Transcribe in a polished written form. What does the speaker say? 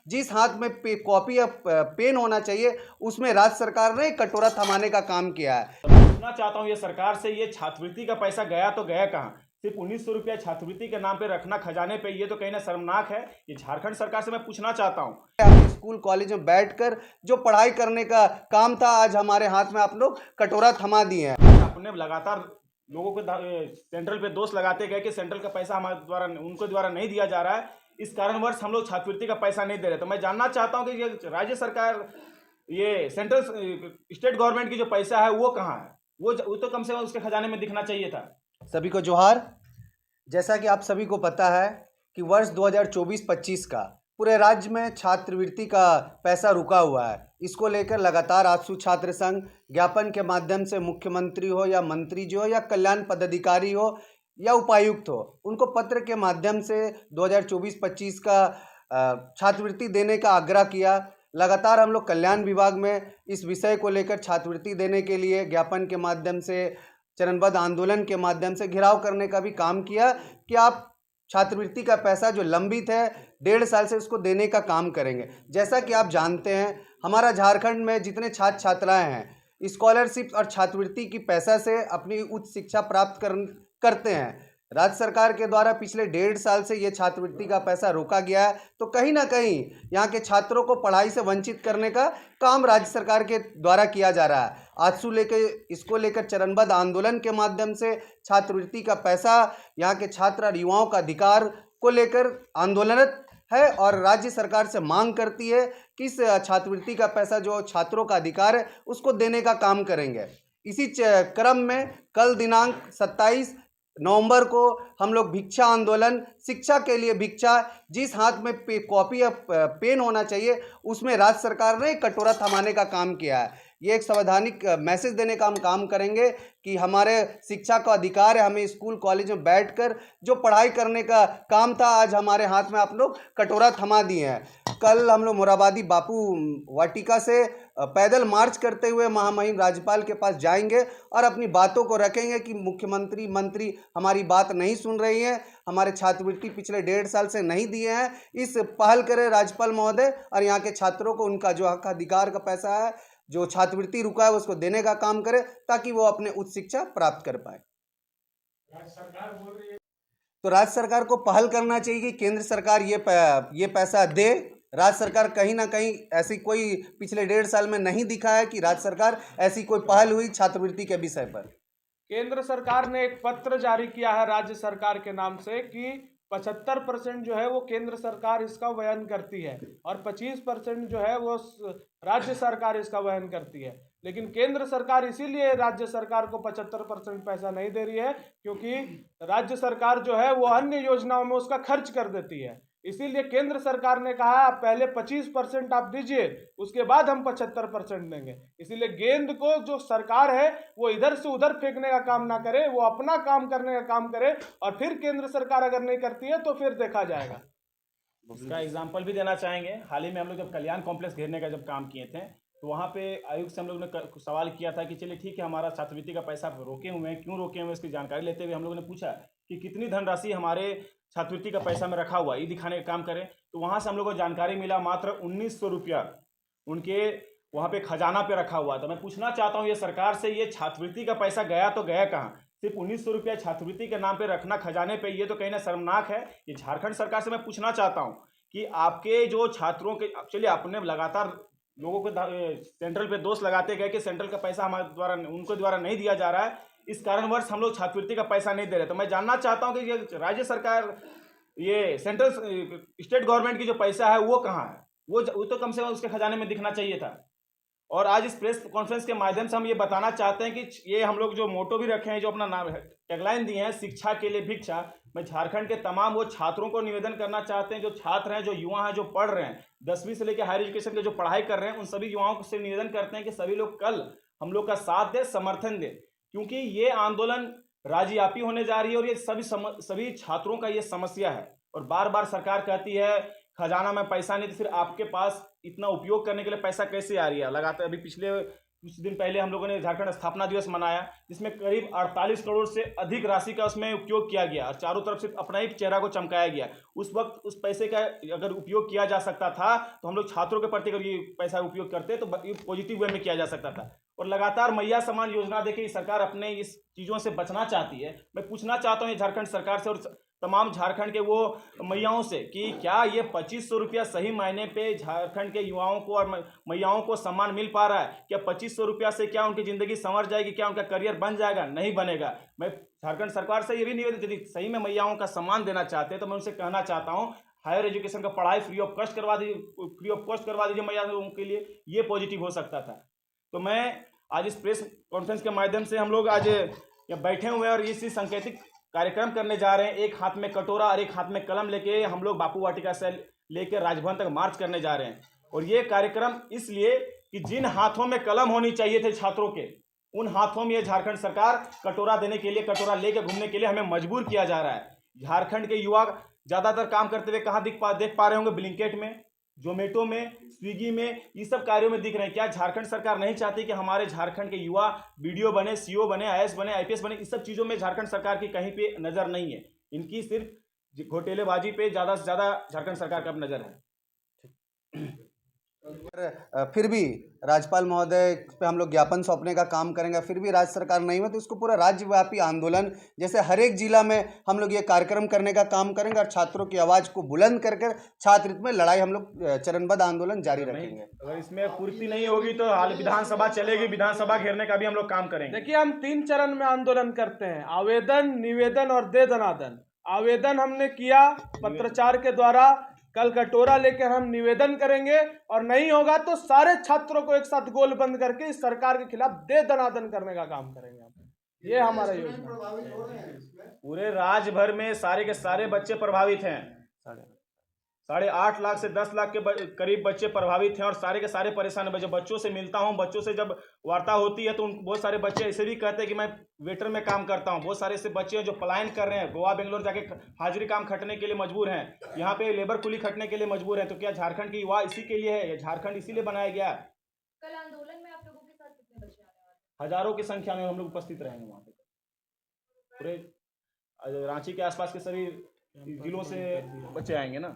जिस हाथ में कॉपी या पेन होना चाहिए उसमें राज्य सरकार ने कटोरा थमाने का काम किया है। तो मैं पूछना चाहता हूँ ये सरकार से, ये छात्रवृत्ति का पैसा गया तो गया कहाँ? सिर्फ 1900 रुपया छात्रवृत्ति के नाम पे रखना खजाने पे, ये तो कहीं ना शर्मनाक है। ये झारखंड सरकार से मैं पूछना चाहता हूँ। अपने स्कूल कॉलेज में बैठकर जो पढ़ाई करने का काम था, आज हमारे हाथ में आप लोग कटोरा थमा दिए हैं। अपने लगातार लोगों को सेंट्रल पे दोष लगाते गए कि सेंट्रल का पैसा हमारे द्वारा, उनको द्वारा नहीं दिया जा रहा है, इस कारणवश हम लोग छात्रवृत्ति का पैसा नहीं दे रहे। तो मैं जानना चाहता हूँ कि ये राज्य सरकार, ये सेंट्रल स्टेट गवर्नमेंट की जो पैसा है वो कहाँ है? वो तो कम से कम उसके खजाने में दिखना चाहिए था। सभी को जोहार। जैसा कि आप सभी को पता है कि वर्ष 2024-25 का पूरे राज्य में छात्रवृत्ति का पैसा रुका हुआ है। इसको लेकर लगातार आजसू छात्र संघ ज्ञापन के माध्यम से मुख्यमंत्री हो या मंत्री जी हो या कल्याण पदाधिकारी हो या उपायुक्त हो, उनको पत्र के माध्यम से 2024-25 का छात्रवृत्ति देने का आग्रह किया। लगातार हम लोग कल्याण विभाग में इस विषय को लेकर छात्रवृत्ति देने के लिए ज्ञापन के माध्यम से, चरणबद्ध आंदोलन के माध्यम से घेराव करने का भी काम किया कि आप छात्रवृत्ति का पैसा जो लंबित है 1.5 साल से उसको देने का काम करेंगे। जैसा कि आप जानते हैं, हमारा झारखंड में जितने छात्र छात्राएं हैं स्कॉलरशिप और छात्रवृत्ति की पैसा से अपनी उच्च शिक्षा प्राप्त करते हैं। राज्य सरकार के द्वारा पिछले 1.5 साल से ये छात्रवृत्ति का पैसा रोका गया है, तो कहीं ना कहीं यहाँ के छात्रों को पढ़ाई से वंचित करने का काम राज्य सरकार के द्वारा किया जा रहा है। आजसू इसको लेकर चरणबद्ध आंदोलन के माध्यम से छात्रवृत्ति का पैसा, यहाँ के छात्र और युवाओं का अधिकार को लेकर आंदोलनरत है और राज्य सरकार से मांग करती है कि इस छात्रवृत्ति का पैसा जो छात्रों का अधिकार है उसको देने का काम करेंगे। इसी क्रम में कल दिनांक 27 नवंबर को हम लोग भिक्षा आंदोलन, शिक्षा के लिए भिक्षा, जिस हाथ में कॉपी या पेन होना चाहिए उसमें राज्य सरकार ने कटोरा थमाने का काम किया है। ये एक संवैधानिक मैसेज देने का हम काम करेंगे कि हमारे शिक्षा का अधिकार है, हमें स्कूल कॉलेज में बैठकर जो पढ़ाई करने का काम था, आज हमारे हाथ में आप लोग कटोरा थमा दिए हैं। कल हम लोग मोराबादी बापू वाटिका से पैदल मार्च करते हुए महामहिम राज्यपाल के पास जाएंगे और अपनी बातों को रखेंगे कि मुख्यमंत्री मंत्री हमारी बात नहीं सुन रही हैं, हमारे छात्रवृत्ति पिछले 1.5 साल से नहीं दिए हैं। इस पहल करे राज्यपाल महोदय और यहाँ के छात्रों को उनका जो हक अधिकार का पैसा है, जो छात्रवृत्ति रुका है, उसको देने का काम करे ताकि वो अपने उच्च शिक्षा प्राप्त कर पाए। तो राज्य सरकार को पहल करना चाहिए कि केंद्र सरकार ये पैसा दे। राज्य सरकार कहीं ना कहीं ऐसी कोई पिछले 1.5 साल में नहीं दिखा है कि राज्य सरकार ऐसी कोई पहल हुई छात्रवृत्ति के विषय पर। केंद्र सरकार ने एक पत्र जारी किया है राज्य सरकार के नाम से कि 75% जो है वो केंद्र सरकार इसका वहन करती है और 25% जो है वो राज्य सरकार इसका वहन करती है। लेकिन केंद्र सरकार इसीलिए राज्य सरकार को 75% पैसा नहीं दे रही है क्योंकि राज्य सरकार जो है वो अन्य योजनाओं में उसका खर्च कर देती है। इसीलिए केंद्र सरकार ने कहा आप पहले 25% आप दीजिए, उसके बाद हम 75% देंगे। इसीलिए गेंद को जो सरकार है वो इधर से उधर फेंकने का काम ना करे, वो अपना काम करने का काम करे और फिर केंद्र सरकार अगर नहीं करती है तो फिर देखा जाएगा। उसका एग्जाम्पल भी देना चाहेंगे। हाल ही में हम लोग जब कल्याण कॉम्प्लेक्स घेरने का जब काम किए थे तो वहाँ पे आयुक्त से हम लोग ने सवाल किया था कि चलिए ठीक है, हमारा छात्रवृत्ति का पैसा रोके हुए हैं, क्यों रोके हुए हैं, इसकी जानकारी लेते हुए हम लोगों ने पूछा कि कितनी धनराशि हमारे छात्रवृत्ति का पैसा में रखा हुआ, ये दिखाने का काम करें। तो वहाँ से हम लोग को जानकारी मिला मात्र 1900 रुपया उनके वहाँ पे खजाना पे रखा हुआ। तो मैं पूछना चाहता हूँ ये सरकार से, ये छात्रवृत्ति का पैसा गया तो गया कहाँ? सिर्फ 1900 रुपया छात्रवृत्ति के नाम पे रखना खजाने पे, ये तो कहीं ना शर्मनाक है। ये झारखंड सरकार से मैं पूछना चाहता हूँ कि आपके जो छात्रों के, चलिए अपने लगातार लोगों को सेंट्रल पे दोष लगाते गए कि सेंट्रल का पैसा हमारे द्वारा, उनको द्वारा नहीं दिया जा रहा है, इस कारणवश हम लोग छात्रवृत्ति का पैसा नहीं दे रहे। तो मैं जानना चाहता हूँ कि ये राज्य सरकार, ये सेंट्रल स्टेट गवर्नमेंट की जो पैसा है वो कहाँ है? वो तो कम से कम उसके खजाने में दिखना चाहिए था। और आज इस प्रेस कॉन्फ्रेंस के माध्यम से हम ये बताना चाहते हैं कि ये हम लोग जो मोटो भी रखे हैं, जो अपना नाम टैगलाइन दिए हैं, शिक्षा के लिए भिक्षा, मैं झारखंड के तमाम वो छात्रों को निवेदन करना चाहते हैं, जो छात्र हैं, जो युवा हैं, जो पढ़ रहे हैं, 10वीं से लेकर हायर एजुकेशन के जो पढ़ाई कर रहे हैं, उन सभी युवाओं से निवेदन करते हैं कि सभी लोग कल हम लोग का साथ दें, समर्थन दें, क्योंकि ये आंदोलन राज्यव्यापी होने जा रही है और ये सभी छात्रों का ये समस्या है। और बार बार सरकार कहती है खजाना में पैसा नहीं, तो फिर आपके पास इतना उपयोग करने के लिए पैसा कैसे आ रही है? लगातार अभी पिछले कुछ दिन पहले हम लोगों ने झारखंड स्थापना दिवस मनाया, जिसमें करीब 48 करोड़ से अधिक राशि का उसमें उपयोग किया गया और चारों तरफ से अपना ही चेहरा को चमकाया गया। उस वक्त उस पैसे का अगर उपयोग किया जा सकता था तो हम लोग छात्रों के प्रति अगर ये पैसा उपयोग करते तो पॉजिटिव वे में किया जा सकता था। और लगातार मैया समान योजना देके सरकार अपने इस चीज़ों से बचना चाहती है। मैं पूछना चाहता हूँ झारखंड सरकार से और तमाम झारखंड के वो मैयाओं से कि क्या ये 2500 रुपया सही मायने पे झारखंड के युवाओं को और मैयाओं को सम्मान मिल पा रहा है? क्या 2500 रुपया से क्या उनकी ज़िंदगी संवर जाएगी? क्या उनका करियर बन जाएगा? नहीं बनेगा। मैं झारखंड सरकार से ये भी निवेदन, यदि सही में मैयाओं का सम्मान देना चाहते हैं तो मैं उनसे कहना चाहता हूँ हायर एजुकेशन का पढ़ाई फ्री ऑफ कॉस्ट करवा दीजिए मैया लोगों के लिए। ये पॉजिटिव हो सकता था। तो मैं आज इस प्रेस कॉन्फ्रेंस के माध्यम से हम लोग आज बैठे हुए हैं और इसी सांकेतिक कार्यक्रम करने जा रहे हैं। एक हाथ में कटोरा और एक हाथ में कलम लेके हम लोग बापू वाटिका से लेकर राजभवन तक मार्च करने जा रहे हैं। और ये कार्यक्रम इसलिए कि जिन हाथों में कलम होनी चाहिए थे छात्रों के, उन हाथों में ये झारखंड सरकार कटोरा देने के लिए, कटोरा लेकर घूमने के लिए हमें मजबूर किया जा रहा है। झारखंड के युवा ज़्यादातर काम करते हुए कहाँ देख पा रहे होंगे? ब्लिंकेट में, जोमेटो में, स्विगी में, ये सब कार्यों में दिख रहे हैं। क्या झारखंड सरकार नहीं चाहती कि हमारे झारखंड के युवा बीडीओ बने, सीओ बने, आईएएस बने, आईपीएस बने? इस सब चीज़ों में झारखंड सरकार की कहीं पे नज़र नहीं है। इनकी सिर्फ घोटेलेबाजी पे ज़्यादा से ज़्यादा झारखंड सरकार का नज़र है। फिर भी राज्यपाल महोदय पे हम लोग ज्ञापन सौंपने का काम करेंगे, फिर भी राज्य सरकार नहीं हुआ तो इसको पूरा राज्यव्यापी आंदोलन जैसे हर एक जिला में हम लोग ये कार्यक्रम करने का काम करेंगे और छात्रों की आवाज़ को बुलंद करके छात्र हित में लड़ाई हम लोग चरणबद्ध आंदोलन जारी रखेंगे। अगर इसमें पूर्ति नहीं होगी तो हाल विधानसभा चलेगी, विधानसभा घेरने का भी हम लोग काम करेंगे। देखिए, हम 3 चरण में आंदोलन करते हैं: आवेदन, निवेदन और दे दनादन। आवेदन हमने किया पत्राचार के द्वारा, कल कटोरा लेकर हम निवेदन करेंगे और नहीं होगा तो सारे छात्रों को एक साथ गोल बंद करके इस सरकार के खिलाफ दे दनादन करने का काम करेंगे हम। ये हमारा योजना। पूरे राज्य भर में सारे के सारे बच्चे प्रभावित हैं। 8.5 लाख से 10 लाख के करीब बच्चे प्रभावित हैं और सारे के सारे परेशान हैं। जब बच्चों से मिलता हूं, बच्चों से जब वार्ता होती है तो बहुत सारे बच्चे ऐसे भी कहते हैं कि मैं वेटर में काम करता हूं। बहुत सारे ऐसे बच्चे हैं जो पलायन कर रहे हैं, गोवा बेंगलोर जाके हाजिरी काम खटने के लिए मजबूर हैं, यहाँ पे लेबर कुली खटने के लिए मजबूर हैं। तो क्या झारखंड के युवा इसी के लिए है? झारखंड इसीलिए बनाया गया है। कल आंदोलन में आप लोगों के साथ कितने बच्चे आने वाले हैं? हजारों की संख्या में हम लोग उपस्थित रहेंगे वहाँ पे। पूरे रांची के आसपास के सभी जिलों से बच्चे आएंगे ना।